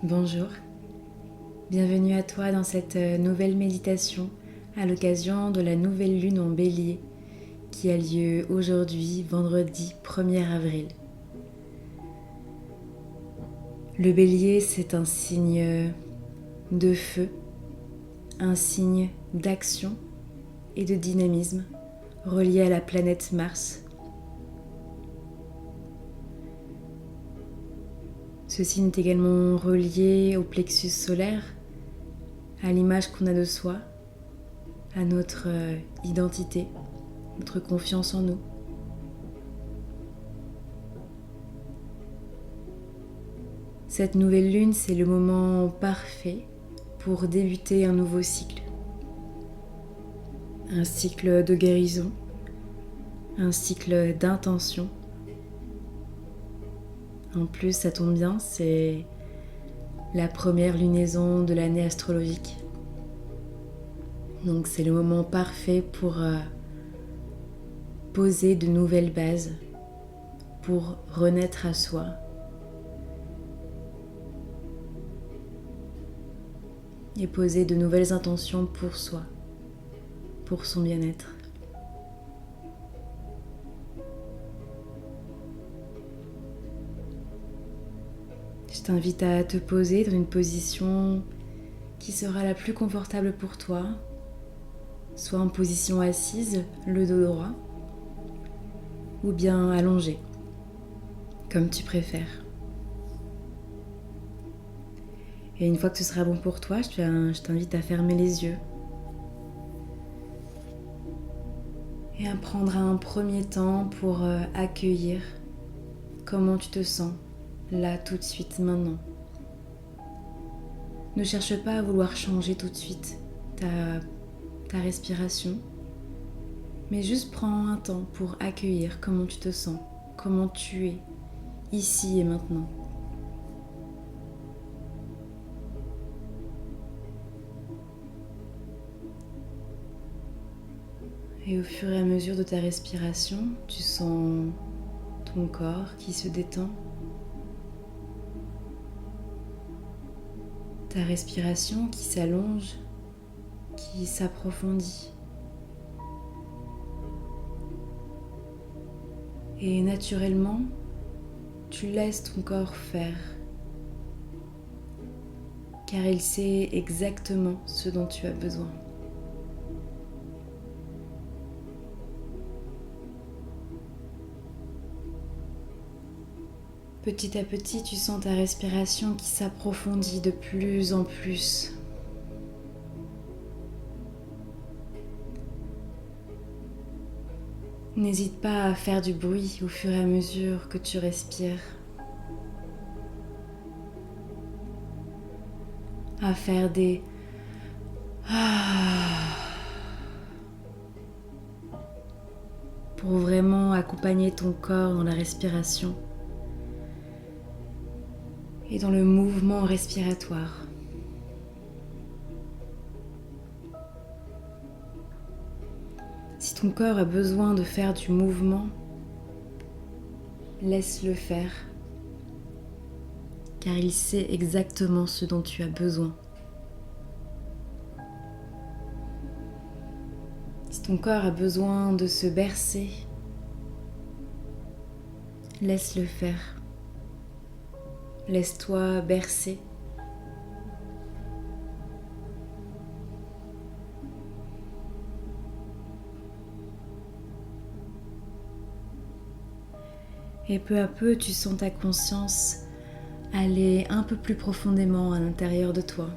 Bonjour, bienvenue à toi dans cette nouvelle méditation à l'occasion de la nouvelle lune en Bélier qui a lieu aujourd'hui, vendredi 1er avril. Le Bélier, c'est un signe de feu, un signe d'action et de dynamisme relié à la planète Mars. Ce signe est également relié au plexus solaire, à l'image qu'on a de soi, à notre identité, notre confiance en nous. Cette nouvelle lune, c'est le moment parfait pour débuter un nouveau cycle. Un cycle de guérison, un cycle d'intention. En plus, ça tombe bien, c'est la première lunaison de l'année astrologique. Donc c'est le moment parfait pour poser de nouvelles bases, pour renaître à soi. Et poser de nouvelles intentions pour soi, pour son bien-être. Je t'invite à te poser dans une position qui sera la plus confortable pour toi, soit en position assise, le dos droit, ou bien allongé, comme tu préfères. Et une fois que ce sera bon pour toi, je t'invite à fermer les yeux et à prendre un premier temps pour accueillir comment tu te sens là tout de suite maintenant. Ne cherche pas à vouloir changer tout de suite ta respiration, mais juste prends un temps pour accueillir comment tu te sens, comment tu es ici et maintenant. Et au fur et à mesure de ta respiration, tu sens ton corps qui se détend. Ta respiration qui s'allonge, qui s'approfondit. Et naturellement, tu laisses ton corps faire, car il sait exactement ce dont tu as besoin. Petit à petit, tu sens ta respiration qui s'approfondit de plus en plus. N'hésite pas à faire du bruit au fur et à mesure que tu respires. À faire des pour vraiment accompagner ton corps dans la respiration et dans le mouvement respiratoire. Si ton corps a besoin de faire du mouvement, laisse-le faire, car il sait exactement ce dont tu as besoin. Si ton corps a besoin de se bercer, laisse-le faire. Laisse-toi bercer. Et peu à peu, tu sens ta conscience aller un peu plus profondément à l'intérieur de toi.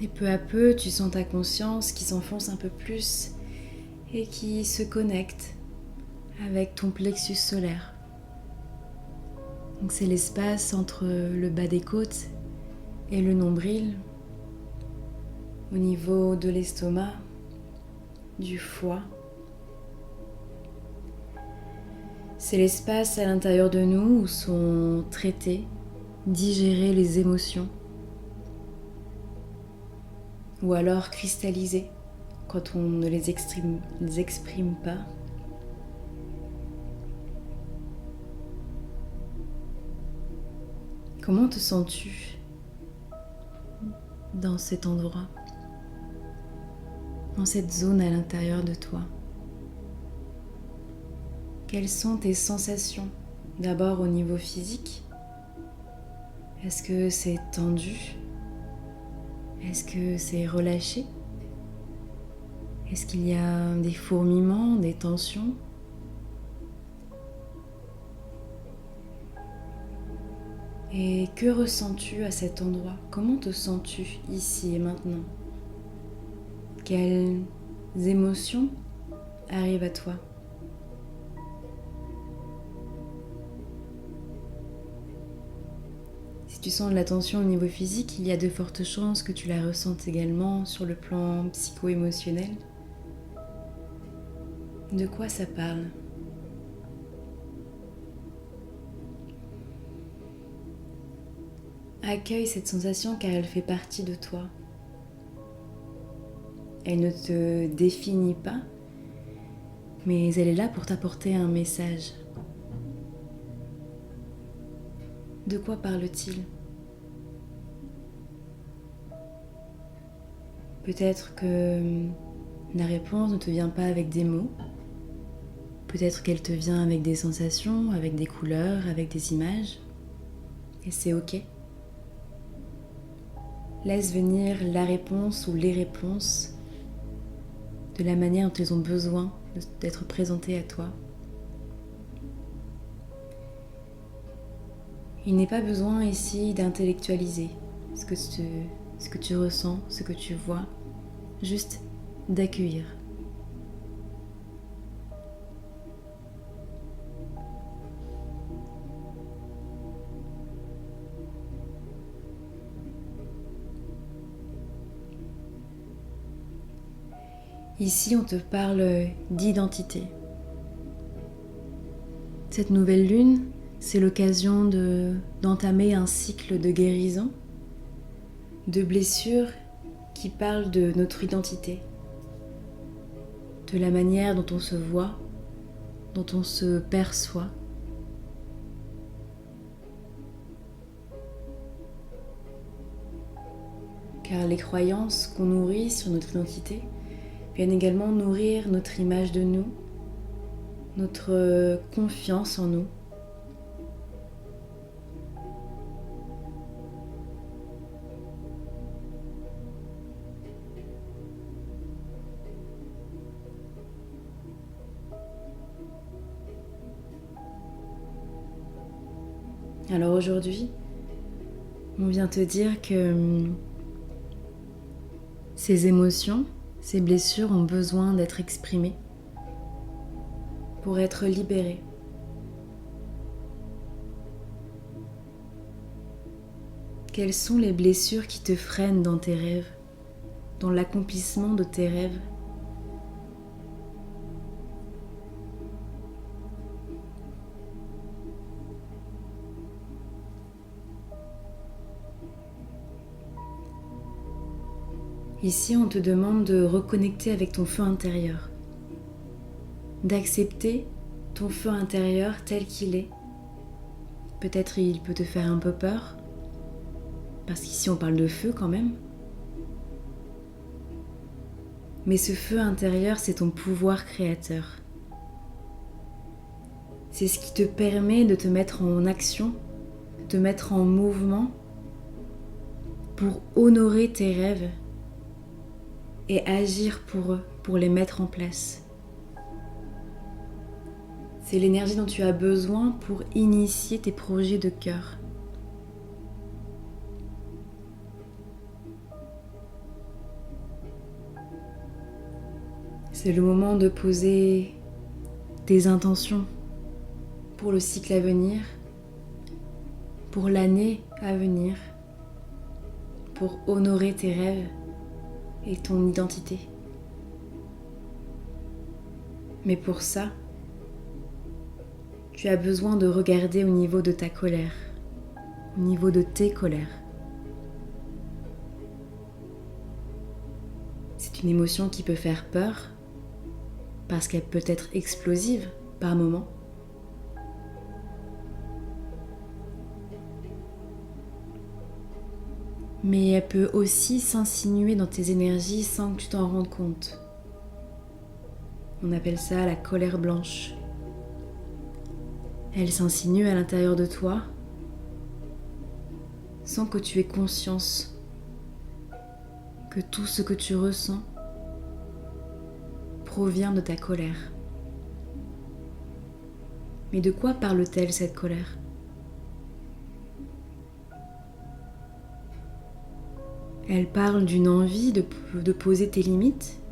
Et peu à peu, tu sens ta conscience qui s'enfonce un peu plus et qui se connecte avec ton plexus solaire. Donc c'est l'espace entre le bas des côtes et le nombril, au niveau de l'estomac, du foie. C'est l'espace à l'intérieur de nous où sont traitées, digérées les émotions, ou alors cristallisées quand on ne les exprime pas. Comment te sens-tu dans cet endroit, dans cette zone à l'intérieur de toi? Quelles sont tes sensations? D'abord au niveau physique. Est-ce que c'est tendu? Est-ce que c'est relâché? Est-ce qu'il y a des fourmillements, des tensions? Et que ressens-tu à cet endroit? Comment te sens-tu ici et maintenant? Quelles émotions arrivent à toi? Si tu sens de la tension au niveau physique, il y a de fortes chances que tu la ressentes également sur le plan psycho-émotionnel. De quoi ça parle? Accueille cette sensation car elle fait partie de toi. Elle ne te définit pas, mais elle est là pour t'apporter un message. De quoi parle-t-il? Peut-être que la réponse ne te vient pas avec des mots. Peut-être qu'elle te vient avec des sensations, avec des couleurs, avec des images. Et c'est ok. Laisse venir la réponse ou les réponses de la manière dont elles ont besoin d'être présentées à toi. Il n'est pas besoin ici d'intellectualiser ce que tu ressens, ce que tu vois, juste d'accueillir. Ici, on te parle d'identité. Cette nouvelle lune, c'est l'occasion d'entamer un cycle de guérison, de blessures qui parlent de notre identité, de la manière dont on se voit, dont on se perçoit. Car les croyances qu'on nourrit sur notre identité viennent également nourrir notre image de nous, notre confiance en nous. Alors aujourd'hui, on vient te dire que ces émotions, ces blessures ont besoin d'être exprimées pour être libérées. Quelles sont les blessures qui te freinent dans tes rêves, dans l'accomplissement de tes rêves ? Ici, on te demande de reconnecter avec ton feu intérieur, d'accepter ton feu intérieur tel qu'il est. Peut-être il peut te faire un peu peur, parce qu'ici on parle de feu quand même. Mais ce feu intérieur, c'est ton pouvoir créateur. C'est ce qui te permet de te mettre en action, de te mettre en mouvement pour honorer tes rêves et agir pour eux, pour les mettre en place. C'est l'énergie dont tu as besoin pour initier tes projets de cœur. C'est le moment de poser tes intentions pour le cycle à venir, pour l'année à venir, pour honorer tes rêves et ton identité. Mais pour ça, tu as besoin de regarder au niveau de ta colère, au niveau de tes colères. C'est une émotion qui peut faire peur parce qu'elle peut être explosive par moments. Mais elle peut aussi s'insinuer dans tes énergies sans que tu t'en rendes compte. On appelle ça la colère blanche. Elle s'insinue à l'intérieur de toi sans que tu aies conscience que tout ce que tu ressens provient de ta colère. Mais de quoi parle-t-elle cette colère ? Elle parle d'une envie de poser tes limites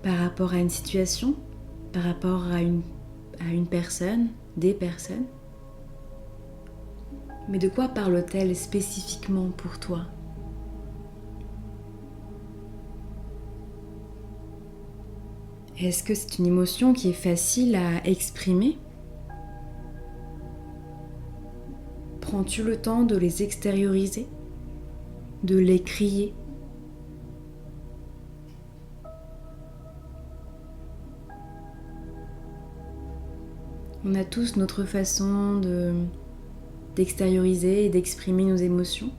par rapport à une situation, par rapport à une personne, des personnes. Mais de quoi parle-t-elle spécifiquement pour toi ? Est-ce que c'est une émotion qui est facile à exprimer ? Prends-tu le temps de les extérioriser ? De les crier ? On a tous notre façon d'extérioriser et d'exprimer nos émotions.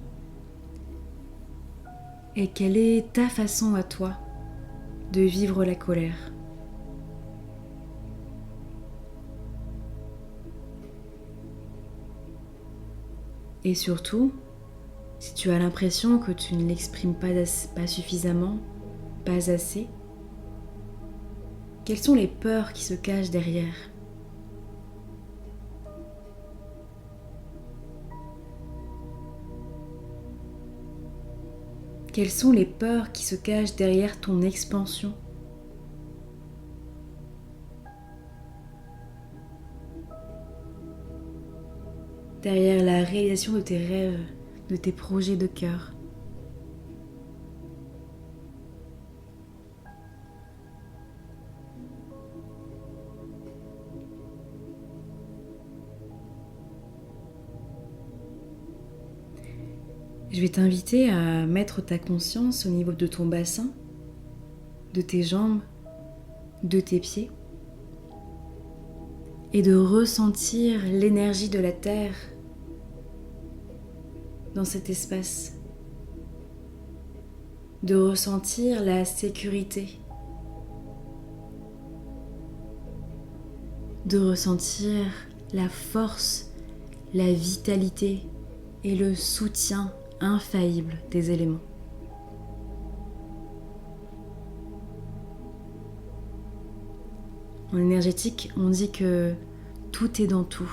Et quelle est ta façon à toi de vivre la colère ? Et surtout, si tu as l'impression que tu ne l'exprimes pas suffisamment, pas assez, quelles sont les peurs qui se cachent derrière ? Quelles sont les peurs qui se cachent derrière ton expansion ? Derrière la réalisation de tes rêves, de tes projets de cœur. Je vais t'inviter à mettre ta conscience au niveau de ton bassin, de tes jambes, de tes pieds, et de ressentir l'énergie de la terre dans cet espace, de ressentir la sécurité, de ressentir la force, la vitalité et le soutien infaillible des éléments. En énergétique, on dit que tout est dans tout.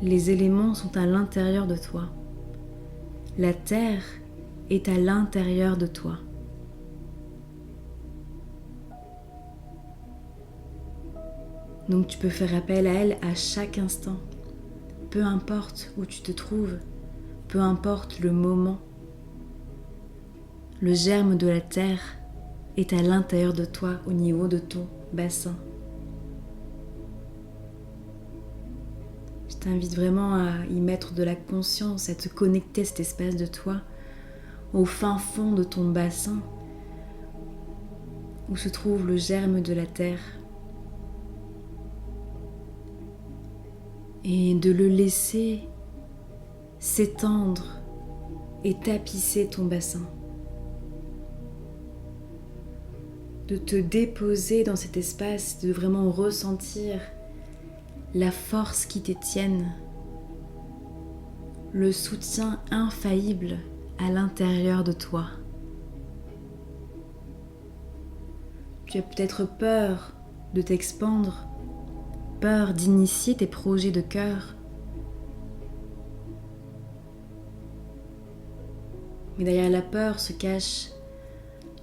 Les éléments sont à l'intérieur de toi. La terre est à l'intérieur de toi. Donc tu peux faire appel à elle à chaque instant. Peu importe où tu te trouves, peu importe le moment. Le germe de la terre est à l'intérieur de toi, au niveau de ton bassin. Je t'invite vraiment à y mettre de la conscience, à te connecter à cet espace de toi, au fin fond de ton bassin, où se trouve le germe de la terre. Et de le laisser s'étendre et tapisser ton bassin. De te déposer dans cet espace, de vraiment ressentir la force qui t'étienne, le soutien infaillible à l'intérieur de toi. Tu as peut-être peur de t'expandre, peur d'initier tes projets de cœur. Mais derrière la peur se cache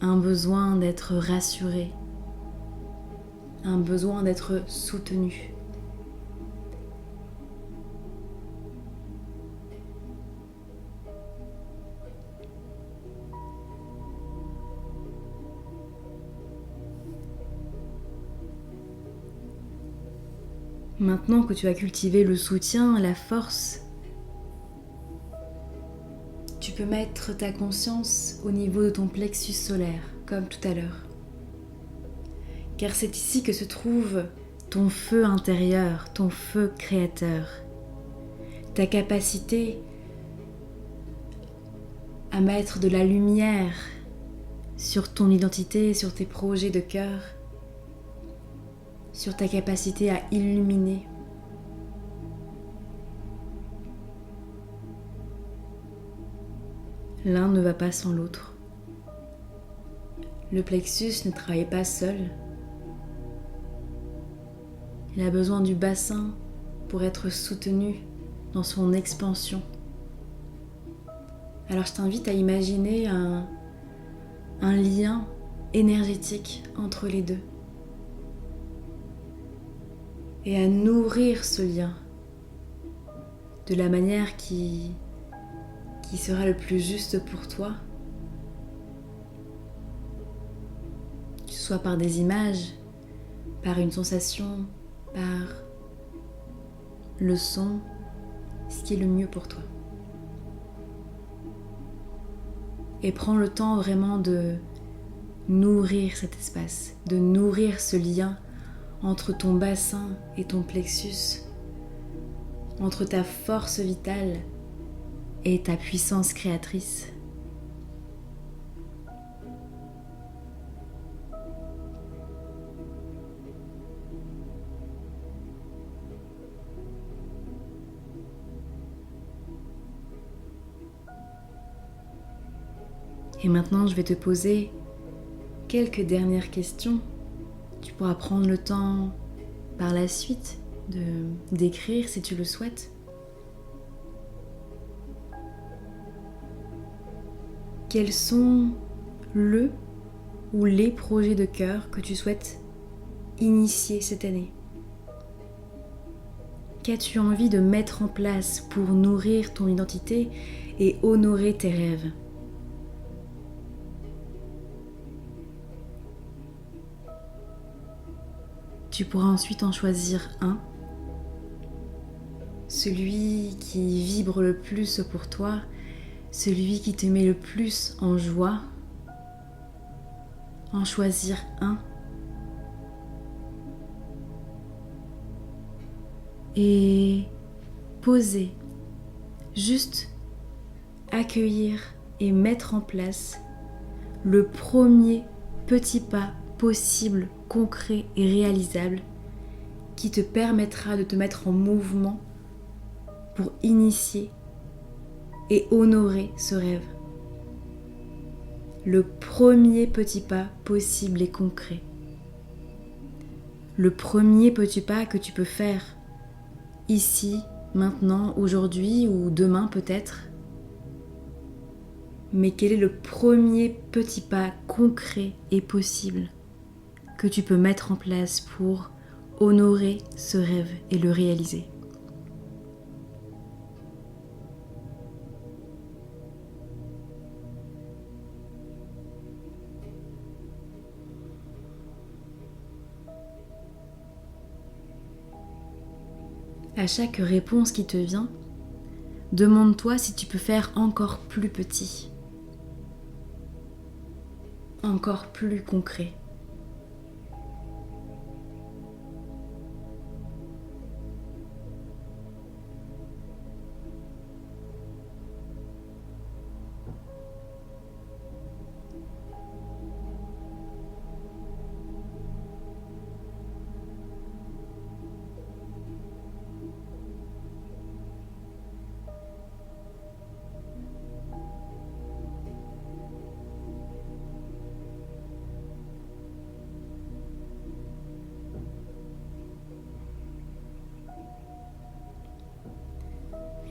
un besoin d'être rassuré, un besoin d'être soutenu. Maintenant que tu as cultivé le soutien, la force, tu peux mettre ta conscience au niveau de ton plexus solaire, comme tout à l'heure. Car c'est ici que se trouve ton feu intérieur, ton feu créateur. Ta capacité à mettre de la lumière sur ton identité, sur tes projets de cœur, sur ta capacité à illuminer. L'un ne va pas sans l'autre. Le plexus ne travaille pas seul. Il a besoin du bassin pour être soutenu dans son expansion. Alors je t'invite à imaginer un lien énergétique entre les deux et à nourrir ce lien de la manière qui sera le plus juste pour toi, que ce soit par des images, par une sensation, par le son, ce qui est le mieux pour toi. Et prends le temps vraiment de nourrir cet espace, de nourrir ce lien entre ton bassin et ton plexus, entre ta force vitale et ta puissance créatrice. Et maintenant, je vais te poser quelques dernières questions. Tu pourras prendre le temps par la suite d'écrire si tu le souhaites. Quels sont le ou les projets de cœur que tu souhaites initier cette année? Qu'as-tu envie de mettre en place pour nourrir ton identité et honorer tes rêves? Tu pourras ensuite en choisir un, celui qui vibre le plus pour toi, celui qui te met le plus en joie. En choisir un et poser, juste accueillir et mettre en place le premier petit pas possible, concret et réalisable qui te permettra de te mettre en mouvement pour initier et honorer ce rêve. Le premier petit pas possible et concret. Le premier petit pas que tu peux faire ici, maintenant, aujourd'hui ou demain peut-être. Mais quel est le premier petit pas concret et possible que tu peux mettre en place pour honorer ce rêve et le réaliser? À chaque réponse qui te vient, demande-toi si tu peux faire encore plus petit, encore plus concret.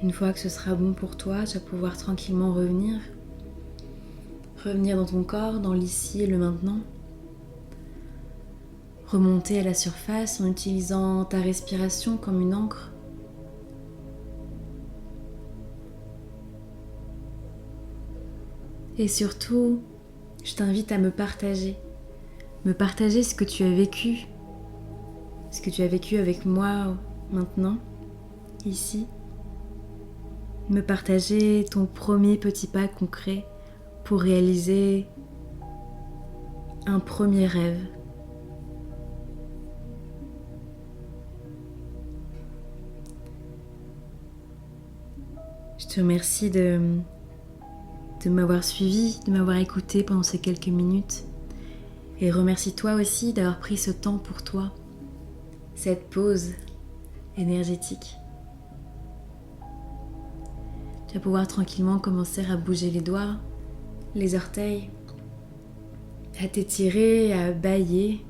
Une fois que ce sera bon pour toi, tu vas pouvoir tranquillement revenir dans ton corps, dans l'ici et le maintenant. Remonter à la surface en utilisant ta respiration comme une encre. Et surtout, je t'invite à me partager ce que tu as vécu, avec moi maintenant, ici. me partager ton premier petit pas concret pour réaliser un premier rêve. Je te remercie de m'avoir suivi, de m'avoir écouté pendant ces quelques minutes. Et remercie-toi aussi d'avoir pris ce temps pour toi, cette pause énergétique. Tu vas pouvoir tranquillement commencer à bouger les doigts, les orteils, à t'étirer, à bâiller.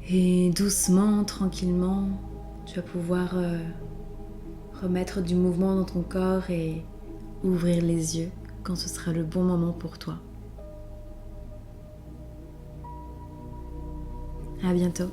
Et doucement, tranquillement, tu vas pouvoir remettre du mouvement dans ton corps et ouvrir les yeux quand ce sera le bon moment pour toi. À bientôt.